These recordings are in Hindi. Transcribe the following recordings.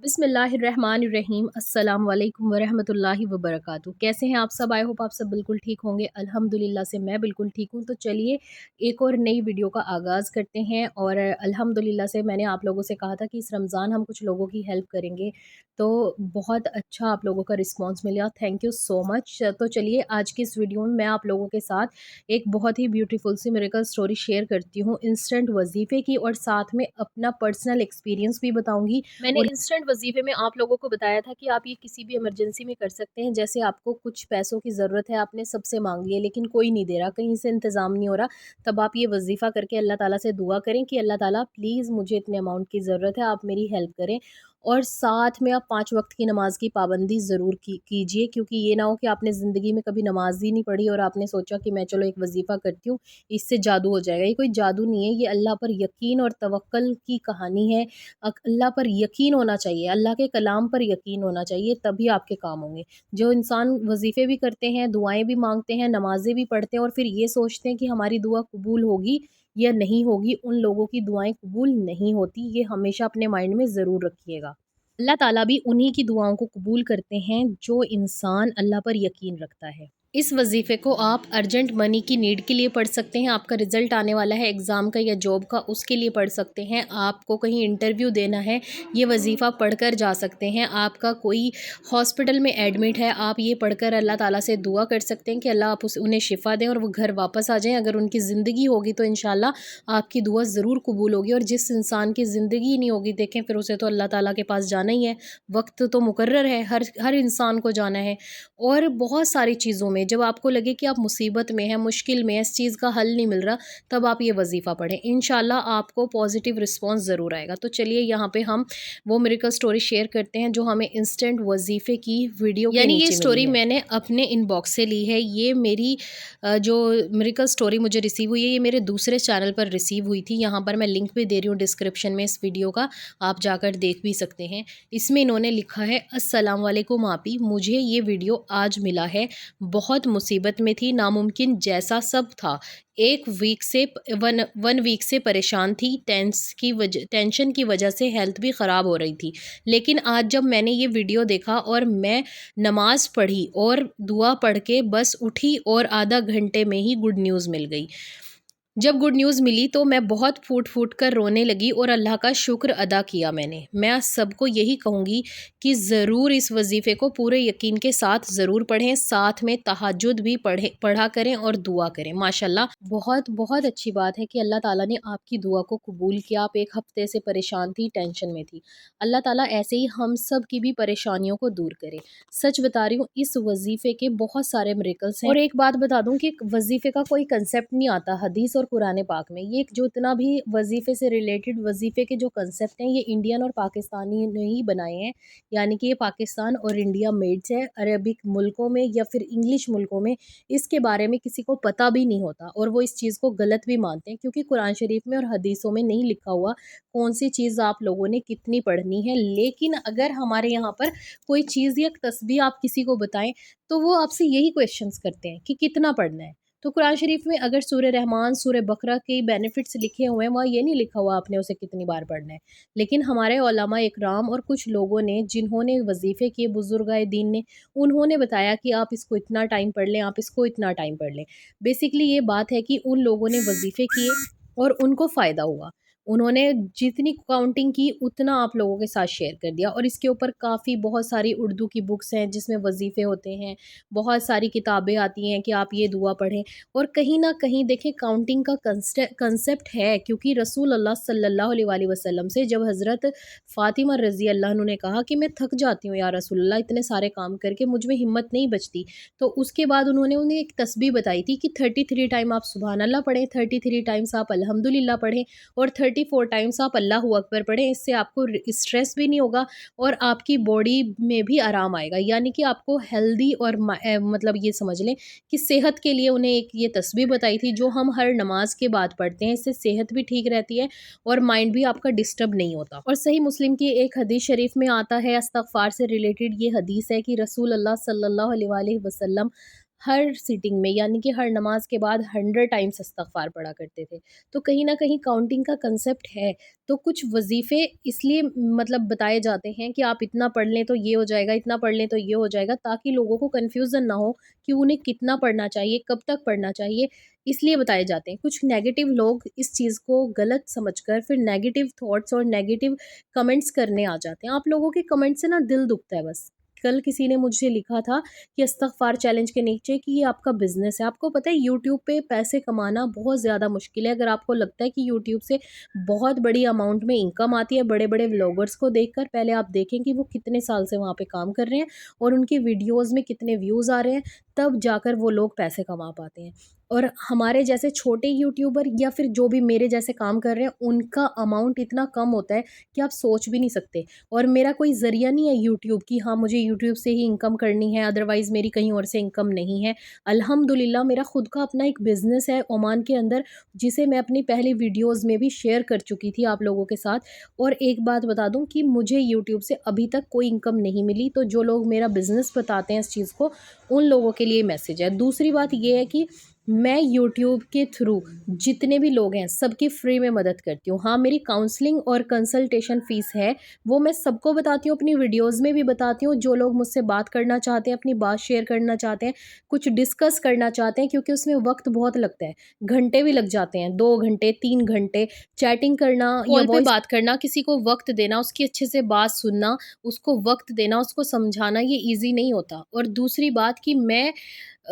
बिस्मिल्लाहिर्रहमानिर्रहीम अस्सलाम वालेकुम वरहमतुल्लाहि वबरकातुहू। कैसे हैं आप सब? आई होप आप सब बिल्कुल ठीक होंगे। अल्हम्दुलिल्लाह से मैं बिल्कुल ठीक हूँ। तो चलिए एक और नई वीडियो का आगाज़ करते हैं। और अल्हम्दुलिल्लाह से मैंने आप लोगों से कहा था कि इस रमज़ान हम कुछ लोगों की हेल्प करेंगे, तो बहुत अच्छा आप लोगों का रिस्पॉन्स मिला, थैंक यू सो मच। तो चलिए आज की इस वीडियो में मैं आप लोगों के साथ एक बहुत ही ब्यूटीफुल सी मिरेकल स्टोरी शेयर करती हूँ इंस्टेंट वजीफ़े की, और साथ में अपना पर्सनल एक्सपीरियंस भी बताऊँगी। मैंने इंस्टेंट वजीफ़े में आप लोगों को बताया था कि आप ये किसी भी इमरजेंसी में कर सकते हैं। जैसे आपको कुछ पैसों की ज़रूरत है, आपने सबसे मांग लिए लेकिन कोई नहीं दे रहा, कहीं से इंतज़ाम नहीं हो रहा, तब आप ये वजीफ़ा करके अल्लाह ताला से दुआ करें कि अल्लाह ताला प्लीज़ मुझे इतने अमाउंट की ज़रूरत है, आप मेरी हेल्प करें। और साथ में आप 5 वक़्त की नमाज़ की पाबंदी ज़रूर कीजिए, क्योंकि ये ना हो कि आपने ज़िंदगी में कभी नमाज़ ही नहीं पढ़ी और आपने सोचा कि मैं चलो एक वजीफ़ा करती हूँ, इससे जादू हो जाएगा। ये कोई जादू नहीं है, ये अल्लाह पर यकीन और तवक्कुल की कहानी है। अल्लाह पर यकीन होना चाहिए, अल्लाह के कलाम पर यकीन होना चाहिए, तभी आपके काम होंगे। जो इंसान वजीफ़े भी करते हैं, दुआएँ भी माँगते हैं, नमाज़ें भी पढ़ते हैं और फिर ये सोचते हैं कि हमारी दुआ कबूल होगी या नहीं होगी, उन लोगों की दुआएँ कबूल नहीं होती। ये हमेशा अपने माइंड में ज़रूर रखिएगा। अल्लाह ताला भी उन्हीं की दुआओं को कबूल करते हैं जो इंसान अल्लाह पर यकीन रखता है। इस वजीफ़े को आप अर्जेंट मनी की नीड के लिए पढ़ सकते हैं, आपका रिज़ल्ट आने वाला है एग्ज़ाम का या जॉब का, उसके लिए पढ़ सकते हैं, आपको कहीं इंटरव्यू देना है, ये वजीफ़ा पढ़कर जा सकते हैं, आपका कोई हॉस्पिटल में एडमिट है, आप ये पढ़कर अल्लाह ताला से दुआ कर सकते हैं कि अल्लाह आप उन्हें शिफ़ा दें और वो घर वापस आ जाएँ। अगर उनकी ज़िंदगी होगी तो इंशाल्लाह आपकी दुआ ज़रूर कबूल होगी, और जिस इंसान की ज़िंदगी ही नहीं होगी, देखें फिर उसे तो अल्लाह ताला के पास जाना ही है, वक्त तो मुकर्रर है, हर इंसान को जाना है। और बहुत सारी चीज़ों में जब आपको लगे कि आप मुसीबत में हैं, मुश्किल में हैं, इस चीज़ का हल नहीं मिल रहा, तब आप ये वजीफ़ा पढ़ें, इंशाल्लाह आपको पॉजिटिव रिस्पॉन्स ज़रूर आएगा। तो चलिए यहाँ पे हम वो मिरेकल स्टोरी शेयर करते हैं जो हमें इंस्टेंट वजीफ़े की वीडियो के नीचे मिली है। ये स्टोरी मैंने अपने इनबॉक्स से ली है। ये मेरी जो मिरेकल स्टोरी मुझे रिसीव हुई है, ये मेरे दूसरे चैनल पर रिसीव हुई थी। यहाँ पर मैं लिंक भी दे रही हूँ डिस्क्रिप्शन में इस वीडियो का, आप जाकर देख भी सकते हैं। इसमें इन्होंने लिखा है, अस्सलाम वालेकुम आपी, मुझे ये वीडियो आज मिला है, बहुत मुसीबत में थी, नामुमकिन जैसा सब था, एक वीक से वन वीक से परेशान थी, टेंशन की वजह से हेल्थ भी ख़राब हो रही थी। लेकिन आज जब मैंने ये वीडियो देखा और मैं नमाज़ पढ़ी और दुआ पढ़ के बस उठी और आधा घंटे में ही गुड न्यूज़ मिल गई। जब गुड न्यूज़ मिली तो मैं बहुत फूट-फूट कर रोने लगी और अल्लाह का शुक्र अदा किया मैंने। मैं सबको यही कहूँगी कि ज़रूर इस वजीफ़े को पूरे यकीन के साथ ज़रूर पढ़ें, साथ में तहज्जुद भी पढ़ा करें और दुआ करें। माशाल्लाह बहुत बहुत अच्छी बात है कि अल्लाह ताला ने आपकी दुआ को कबूल किया। आप 1 हफ़्ते से परेशान थी, टेंशन में थी। अल्लाह ताला ऐसे ही हम सब की भी परेशानियों को दूर करे। सच बता रही हूँ, इस वजीफ़े के बहुत सारे मिरेकल्स हैं। और एक बात बता दूँ कि वजीफ़े का कोई कंसेप्ट नहीं आता हदीस और कुरान पाक में। ये जो इतना भी वजीफ़े से रिलेटेड वजीफ़े के जो कंसेप्ट हैं, ये इंडियन और पाकिस्तानी ने ही बनाए हैं। यानी कि ये पाकिस्तान और इंडिया मेड्स है। अरबिक मुल्कों में या फिर इंग्लिश मुल्कों में इसके बारे में किसी को पता भी नहीं होता, और वो इस चीज़ को गलत भी मानते हैं, क्योंकि कुरान शरीफ में और हदीसों में नहीं लिखा हुआ कौन सी चीज़ आप लोगों ने कितनी पढ़नी है। लेकिन अगर हमारे यहाँ पर कोई चीज़ या तस्बीह आप किसी को बताएं, तो वो आपसे यही क्वेश्चंस करते हैं कि कितना पढ़ना है। तो कुरान शरीफ में अगर सूरह रहमान, सूरह बकरा के बेनिफिट्स लिखे हुए हैं, वहाँ ये नहीं लिखा हुआ आपने उसे कितनी बार पढ़ना है। लेकिन हमारे उलमा इकराम और कुछ लोगों ने जिन्होंने वजीफ़े किए, बुजुर्गाए दीन ने, उन्होंने बताया कि आप इसको इतना टाइम पढ़ लें, आप इसको इतना टाइम पढ़ लें। बेसिकली ये बात है कि उन लोगों ने वजीफ़े किए और उनको फ़ायदा हुआ। उन्होंने जितनी काउंटिंग की उतना आप लोगों के साथ शेयर कर दिया, और इसके ऊपर काफ़ी बहुत सारी उर्दू की बुक्स हैं जिसमें वजीफ़े होते हैं, बहुत सारी किताबें आती हैं कि आप ये दुआ पढ़ें। और कहीं न कहीं देखें काउंटिंग का कंसेप्ट है, क्योंकि रसूल अल्लाह सल्लल्लाहु अलैहि वसल्लम से जब हज़रत फ़ातिमा रज़ी अल्लाह अन्हु ने कहा कि मैं थक जाती हूँ या रसूल अल्लाह, इतने सारे काम करके मुझ में हिम्मत नहीं बचती, तो उसके बाद उन्होंने उन्हें एक तस्बीह बताई थी कि 33 टाइम आप सुबहान अल्लाह पढ़ें, 33 टाइम्स आप अल्हम्दुलिल्लाह पढ़ें और 34 टाइम्स आप अल्लाहू अकबर पढ़ें। इससे आपको स्ट्रेस भी नहीं होगा और आपकी बॉडी में भी आराम आएगा। यानी कि आपको हेल्दी और मतलब ये समझ लें कि सेहत के लिए उन्हें एक ये तस्बीह बताई थी जो हम हर नमाज के बाद पढ़ते हैं। इससे सेहत भी ठीक रहती है और माइंड भी आपका डिस्टर्ब नहीं होता। और सही मुस्लिम की एक हदीस शरीफ में आता है, इस्तग़फ़ार से रिलेटेड ये हदीस है कि रसूल अल्लाह सल्लल्लाहु अलैहि वसल्लम हर सिटिंग में, यानी कि हर नमाज के बाद 100 टाइम्स इस्तग़फ़ार पढ़ा करते थे। तो कहीं न कहीं काउंटिंग का कंसेप्ट है, तो कुछ वज़ीफ़े इसलिए मतलब बताए जाते हैं कि आप इतना पढ़ लें तो ये हो जाएगा, इतना पढ़ लें तो ये हो जाएगा, ताकि लोगों को कन्फ्यूज़न ना हो कि उन्हें कितना पढ़ना चाहिए, कब तक पढ़ना चाहिए, इसलिए बताए जाते हैं। कुछ नेगेटिव लोग इस चीज़ को गलत समझकर फिर नेगेटिव थॉट्स और नेगेटिव कमेंट्स करने आ जाते हैं। आप लोगों के कमेंट से ना दिल दुखता है बस। कल किसी ने मुझे लिखा था कि इस्तग़फ़ार चैलेंज के नीचे कि ये आपका बिज़नेस है। आपको पता है यूट्यूब पे पैसे कमाना बहुत ज़्यादा मुश्किल है। अगर आपको लगता है कि यूट्यूब से बहुत बड़ी अमाउंट में इनकम आती है बड़े-बड़े व्लॉगर्स को देखकर, पहले आप देखें कि वो कितने साल से वहाँ पे काम कर रहे हैं और उनकी वीडियोज़ में कितने व्यूज़ आ रहे हैं, तब जाकर वो लोग पैसे कमा पाते हैं। और हमारे जैसे छोटे यूट्यूबर या फिर जो भी मेरे जैसे काम कर रहे हैं, उनका अमाउंट इतना कम होता है कि आप सोच भी नहीं सकते। और मेरा कोई ज़रिया नहीं है यूट्यूब कि हाँ, मुझे यूट्यूब से ही इनकम करनी है, अदरवाइज़ मेरी कहीं और से इनकम नहीं है। अल्हम्दुलिल्लाह मेरा खुद का अपना एक बिज़नेस है ओमान के अंदर, जिसे मैं अपनी पहली वीडियोज़ में भी शेयर कर चुकी थी आप लोगों के साथ। और एक बात बता दूँ कि मुझे यूट्यूब से अभी तक कोई इनकम नहीं मिली, तो जो लोग मेरा बिज़नेस बताते हैं इस चीज़ को, उन लोगों के लिए मैसेज है। दूसरी बात ये है कि मैं यूट्यूब के थ्रू जितने भी लोग हैं सबकी फ्री में मदद करती हूँ। हाँ, मेरी काउंसलिंग और कंसल्टेशन फ़ीस है, वो मैं सबको बताती हूँ, अपनी वीडियोज़ में भी बताती हूँ। जो लोग मुझसे बात करना चाहते हैं, अपनी बात शेयर करना चाहते हैं, कुछ डिस्कस करना चाहते हैं, क्योंकि उसमें वक़्त बहुत लगता है, घंटे भी लग जाते हैं, 2 घंटे, 3 घंटे चैटिंग करना या कॉल पे बात करना, किसी को वक़्त देना, उसकी अच्छे से बात सुनना, उसको वक़्त देना, उसको समझाना, ये ईज़ी नहीं होता। और दूसरी बात कि मैं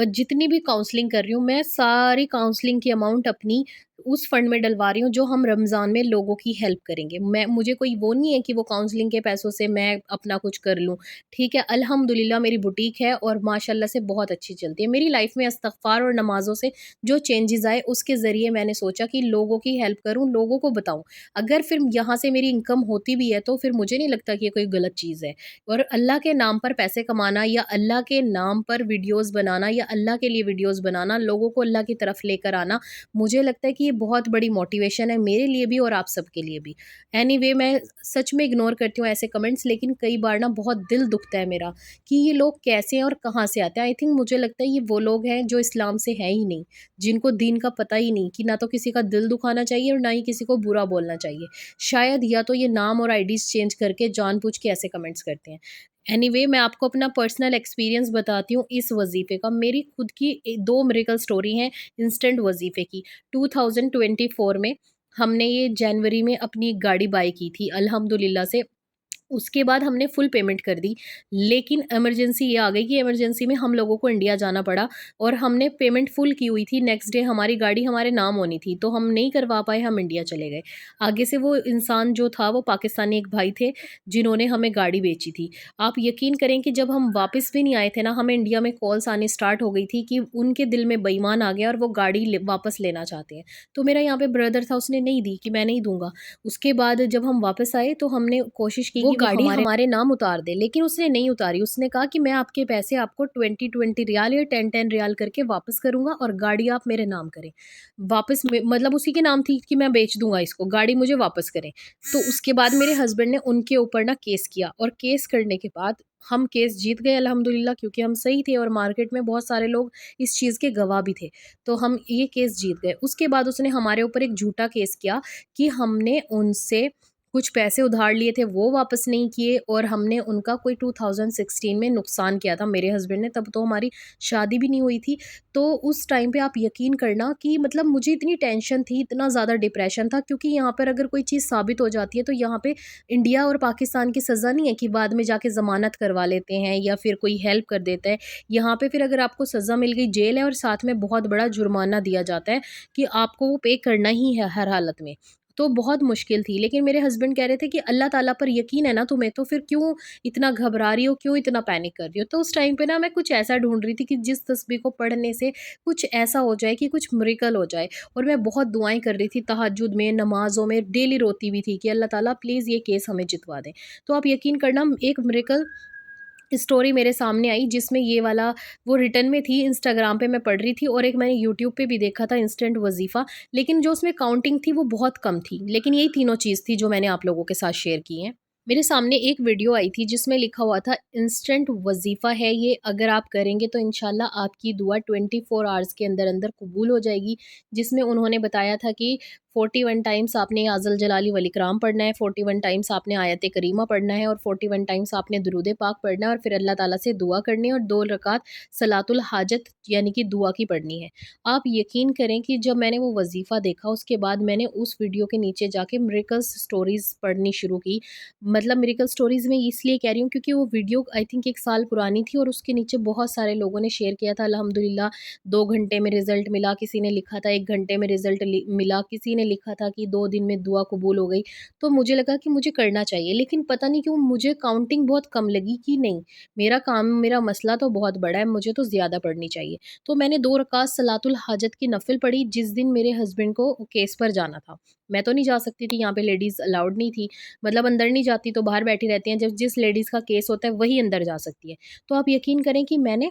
जितनी भी काउंसलिंग कर रही हूँ, मैं सारी काउंसलिंग की अमाउंट अपनी उस फंड में डलवा रही हूँ जो हम रमज़ान में लोगों की हेल्प करेंगे। मुझे कोई वो नहीं है कि वो काउंसलिंग के पैसों से मैं अपना कुछ कर लूँ, ठीक है? अल्हम्दुलिल्लाह मेरी बुटीक है और माशाल्लाह से बहुत अच्छी चलती है। मेरी लाइफ़ में इस्तग़फ़ार और नमाज़ों से जो चेंजेज़ आए, उसके ज़रिए मैंने सोचा कि लोगों की हेल्प करूँ, लोगों को बताऊँ। अगर फिर यहाँ से मेरी इनकम होती भी है, तो फिर मुझे नहीं लगता कि ये कोई गलत चीज़ है। और अल्लाह के नाम पर पैसे कमाना या अल्लाह के नाम पर वीडियोज़ बनाना या अल्लाह के लिए वीडियोज़ बनाना, लोगों को अल्लाह की तरफ लेकर आना, मुझे लगता है कि ये बहुत बड़ी मोटिवेशन है मेरे लिए भी और आप सबके लिए भी। एनीवे मैं सच में इग्नोर करती हूँ ऐसे कमेंट्स, लेकिन कई बार ना बहुत दिल दुखता है मेरा कि ये लोग कैसे हैं और कहाँ से आते हैं। आई थिंक मुझे लगता है ये वो लोग हैं जो इस्लाम से हैं ही नहीं, जिनको दीन का पता ही नहीं कि ना तो किसी का दिल दुखाना चाहिए और ना ही किसी को बुरा बोलना चाहिए। शायद या तो ये नाम और आईडीज़ चेंज करके जानबूझ के ऐसे कमेंट्स करते हैं। एनीवे मैं आपको अपना पर्सनल एक्सपीरियंस बताती हूँ इस वज़ीफ़े का। मेरी खुद की 2 मिरेकल स्टोरी हैं इंस्टेंट वज़ीफ़े की। 2024 में हमने ये जनवरी में अपनी एक गाड़ी बाय की थी अल्हम्दुलिल्लाह से। उसके बाद हमने फुल पेमेंट कर दी, लेकिन इमरजेंसी ये आ गई कि इमरजेंसी में हम लोगों को इंडिया जाना पड़ा और हमने पेमेंट फुल की हुई थी। नेक्स्ट डे हमारी गाड़ी हमारे नाम होनी थी, तो हम नहीं करवा पाए, हम इंडिया चले गए। आगे से वो इंसान जो था वो पाकिस्तानी एक भाई थे, जिन्होंने हमें गाड़ी बेची थी। आप यकीन करें कि जब हम वापस भी नहीं आए थे ना, हमें इंडिया में कॉल्स आनी स्टार्ट हो गई थी कि उनके दिल में बेईमान आ गया और वो गाड़ी वापस लेना चाहते हैं। तो मेरा यहाँ पे ब्रदर था, उसने नहीं दी कि मैं नहीं दूंगा। उसके बाद जब हम वापस आए तो हमने कोशिश की वो कि गाड़ी हमारे नाम उतार दे, लेकिन उसने नहीं उतारी। उसने कहा कि मैं आपके पैसे आपको 20-20 रियाल या 10-10 रियाल करके वापस करूँगा और गाड़ी आप मेरे नाम करें। वापस में मतलब उसी के नाम थी कि मैं बेच दूँगा इसको, गाड़ी मुझे वापस करें। तो उसके बाद मेरे हस्बैंड ने उनके ऊपर ना केस किया और केस करने के बाद हम केस जीत गए अल्हम्दुलिल्लाह, क्योंकि हम सही थे और मार्केट में बहुत सारे लोग इस चीज़ के गवाह भी थे। तो हम ये केस जीत गए। उसके बाद उसने हमारे ऊपर एक झूठा केस किया कि हमने उनसे कुछ पैसे उधार लिए थे, वो वापस नहीं किए और हमने उनका कोई 2016 में नुकसान किया था मेरे हस्बैंड ने, तब तो हमारी शादी भी नहीं हुई थी। तो उस टाइम पे आप यकीन करना कि मतलब मुझे इतनी टेंशन थी, इतना ज़्यादा डिप्रेशन था, क्योंकि यहाँ पर अगर कोई चीज़ साबित हो जाती है तो यहाँ पे इंडिया और पाकिस्तान की सज़ा नहीं है कि बाद में जाके ज़मानत करवा लेते हैं या फिर कोई हेल्प कर देता है। यहाँ पे फिर अगर आपको सज़ा मिल गई, जेल है और साथ में बहुत बड़ा जुर्माना दिया जाता है कि आपको वो पे करना ही है हर हालत में। तो बहुत मुश्किल थी, लेकिन मेरे हस्बैंड कह रहे थे कि अल्लाह ताला पर यकीन है ना तुम्हें, तो फिर क्यों इतना घबरा रही हो, क्यों इतना पैनिक कर रही हो? तो उस टाइम पे ना मैं कुछ ऐसा ढूँढ रही थी कि जिस तस्बीह को पढ़ने से कुछ ऐसा हो जाए कि कुछ मिरेकल हो जाए, और मैं बहुत दुआएँ कर रही थी तहज्जुद में, नमाज़ों में, डेली रोती भी थी कि अल्लाह ताला प्लीज़ ये केस हमें जितवा दें। तो आप यकीन करना एक मिरेकल स्टोरी मेरे सामने आई जिसमें ये वाला वो रिटर्न में थी, इंस्टाग्राम पे मैं पढ़ रही थी और एक मैंने यूट्यूब पे भी देखा था इंस्टेंट वज़ीफ़ा, लेकिन जो उसमें काउंटिंग थी वो बहुत कम थी। लेकिन यही तीनों चीज़ थी जो मैंने आप लोगों के साथ शेयर की हैं। मेरे सामने एक वीडियो आई थी जिसमें लिखा हुआ था इंस्टेंट वजीफ़ा है ये, अगर आप करेंगे तो इंशाल्लाह आपकी दुआ 24 आवर्स के अंदर अंदर कबूल हो जाएगी। जिसमें उन्होंने बताया था कि 41 टाइम्स आपने याज़ल जलाली वल इकराम पढ़ना है, 41 टाइम्स आपने आयत करीमा पढ़ना है और 41 टाइम्स आपने दुरूद पाक पढ़ना है और फिर अल्लाह ताला से दुआ करनी है और 2 रकात सलातुल हाजत यानी कि दुआ की पढ़नी है। आप यकीन करें कि जब मैंने वो वजीफ़ा देखा उसके बाद मैंने उस वीडियो के नीचे जाके मिरेकल्स स्टोरीज़ पढ़नी शुरू की। मतलब मिरेकल स्टोरीज़ में इसलिए कह रही हूँ क्योंकि वो वीडियो आई थिंक 1 साल पुरानी थी और उसके नीचे बहुत सारे लोगों ने शेयर किया था अल्हम्दुलिल्लाह 2 घंटे में रिज़ल्ट मिला, किसी ने लिखा था 1 घंटे में रिज़ल्ट मिला, किसी ने लिखा था कि 2 दिन में दुआ कबूल हो गई। तो मुझे लगा कि मुझे करना चाहिए, लेकिन पता नहीं क्यों मुझे काउंटिंग बहुत कम लगी कि नहीं, मेरा मसला तो बहुत बड़ा है, मुझे तो ज़्यादा पढ़नी चाहिए। तो मैंने 2 रकात सलातुल हाजत की नफ़िल पढ़ी जिस दिन मेरे हस्बैंड को केस पर जाना था। मैं तो नहीं जा सकती थी, यहाँ पे लेडीज़ अलाउड नहीं थी। मतलब अंदर नहीं जाती तो बाहर बैठी रहती हैं, जब जिस लेडीज़ का केस होता है वही अंदर जा सकती है। तो आप यकीन करें कि मैंने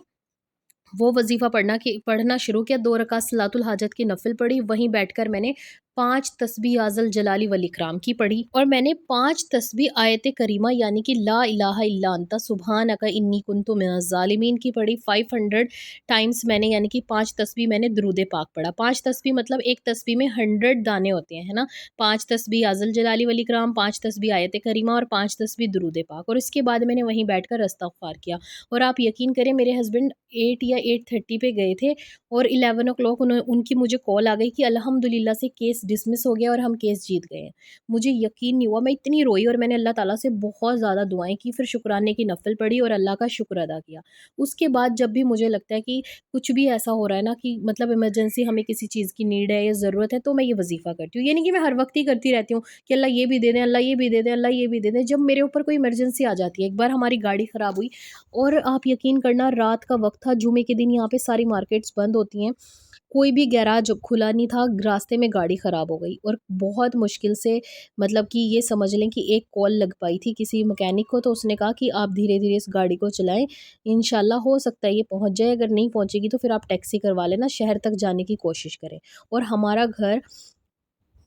वो वज़ीफ़ा पढ़ना शुरू किया, 2 रकात सलातुल हाजत की नफ़िल पढ़ी, वहीं बैठकर मैंने 5 तस्बीह याज़ल जलाली वल इकराम की पढ़ी और मैंने 5 तस्बीह आयत करीमा यानी कि ला इलाहा इल्ला अंता सुब्हानका इन्नी कुन्तु मिनज़ ज़ालिमीन की पढ़ी। 500 टाइम्स मैंने यानी कि 5 तस्बीह मैंने दुरूद पाक पढ़ा। 5 तस्बीह मतलब एक तस्बीह में 100 दाने होते हैं, है ना? 5 तस्बीह याज़ल जलाली वल इकराम, 5 तस्बीह आयत करीमा और 5 तस्बीह दुरूद पाक और इसके बाद मैंने वहीं बैठकर इस्तिग़फ़ार किया। और आप यकीन करें मेरे हस्बैंड 8 या 8:30 पे गए थे और 11 ओ क्लॉक उनकी मुझे कॉल आ गई कि अल्हम्दुलिल्लाह से केस डिसमिस हो गया और हम केस जीत गए हैं। मुझे यकीन नहीं हुआ, मैं इतनी रोई और मैंने अल्लाह ताला से बहुत ज़्यादा दुआएँ की, फिर शुक्राने की नफ़िल पढ़ी और अल्लाह का शुक्र अदा किया। उसके बाद जब भी मुझे लगता है कि कुछ भी ऐसा हो रहा है ना कि मतलब इमरजेंसी हमें किसी चीज़ की नीड है या ज़रूरत है, तो मैं ये वज़ीफ़ा करती हूँ। ये नहीं कि मैं हर वक़्त ही करती रहती हूँ कि अल्लाह ये भी दे दें, अल्लाह ये भी दे दें, अल्लाह ये भी दे दें। जब मेरे ऊपर कोई इमरजेंसी आ जाती है, एक बार हमारी गाड़ी ख़राब हुई और आप यकीन करना रात का वक़्त था, जुमे के दिन यहाँ पे सारी मार्केट्स बंद होती हैं। कोई भी गैराज खुला नहीं था, रास्ते में गाड़ी ख़राब हो गई और बहुत मुश्किल से मतलब कि ये समझ लें कि एक कॉल लग पाई थी किसी मैकेनिक को, तो उसने कहा कि आप धीरे-धीरे इस गाड़ी को चलाएँ, इंशाल्लाह हो सकता है ये पहुँच जाए, अगर नहीं पहुँचेगी तो फिर आप टैक्सी करवा लेना, शहर तक जाने की कोशिश करें। और हमारा घर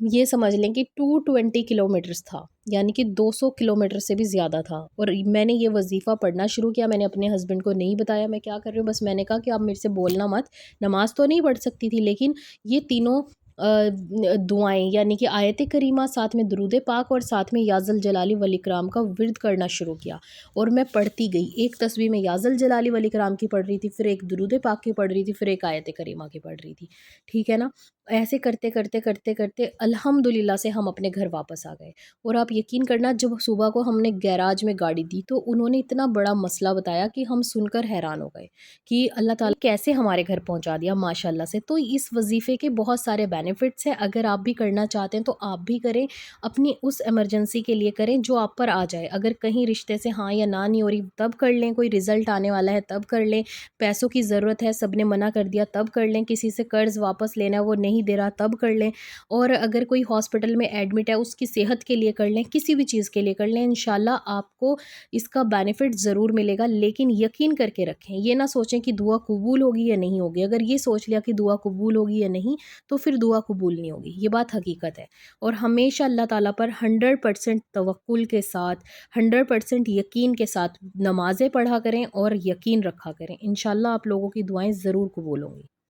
ये समझ लें कि 220 किलोमीटर्स था, यानी कि 200 किलोमीटर से भी ज़्यादा था और मैंने ये वज़ीफ़ा पढ़ना शुरू किया। मैंने अपने हस्बैंड को नहीं बताया मैं क्या कर रही हूँ, बस मैंने कहा कि आप मेरे से बोलना मत। नमाज़ तो नहीं पढ़ सकती थी, लेकिन ये तीनों दुआएँ यानी कि आयत करीमा, साथ में दुरूद पाक और साथ में याज़ल जलाली वल इकराम का विर्द करना शुरू किया और मैं पढ़ती गई। एक तस्बीह में याज़ल जलाली वल इकराम की पढ़ रही थी, फिर एक दुरूद पाक की पढ़ रही थी, फिर एक आयत करीमा की पढ़ रही थी। ठीक है ना? ऐसे करते-करते अल्हम्दुलिल्लाह से हम अपने घर वापस आ गए। और आप यकीन करना जब सुबह को हमने गैराज में गाड़ी दी तो उन्होंने इतना बड़ा मसला बताया कि हम सुनकर हैरान हो गए कि अल्लाह ताला कैसे हमारे घर पहुंचा दिया माशाल्लाह से। तो इस वजीफ़े के बहुत सारे बेनिफिट्स हैं, अगर आप भी करना चाहते हैं तो आप भी करें, अपनी उस इमरजेंसी के लिए करें जो आप पर आ जाए। अगर कहीं रिश्ते से हाँ या ना नहीं हो रही तब कर लें, कोई रिज़ल्ट आने वाला है तब कर लें, पैसों की ज़रूरत है सब ने मना कर दिया तब कर लें, किसी से कर्ज़ वापस लेना है वो नहीं दे रहा तब कर लें, और अगर कोई हॉस्पिटल में एडमिट है उसकी सेहत के लिए कर लें, किसी भी चीज़ के लिए कर लें, इंशाल्लाह आपको इसका बेनिफिट ज़रूर मिलेगा। लेकिन यकीन करके रखें, ये ना सोचें कि दुआ कबूल होगी या नहीं होगी। अगर ये सोच लिया कि दुआ कबूल होगी या नहीं तो फिर दुआ कबूल नहीं होगी, ये बात हकीकत है। और हमेशा अल्लाह ताला पर 100% तवक्कुल के साथ, 100% यकीन के साथ नमाज़ें पढ़ा करें और यकीन रखा करें। इंशाल्लाह आप लोगों की दुआएं ज़रूर कबूल होंगी।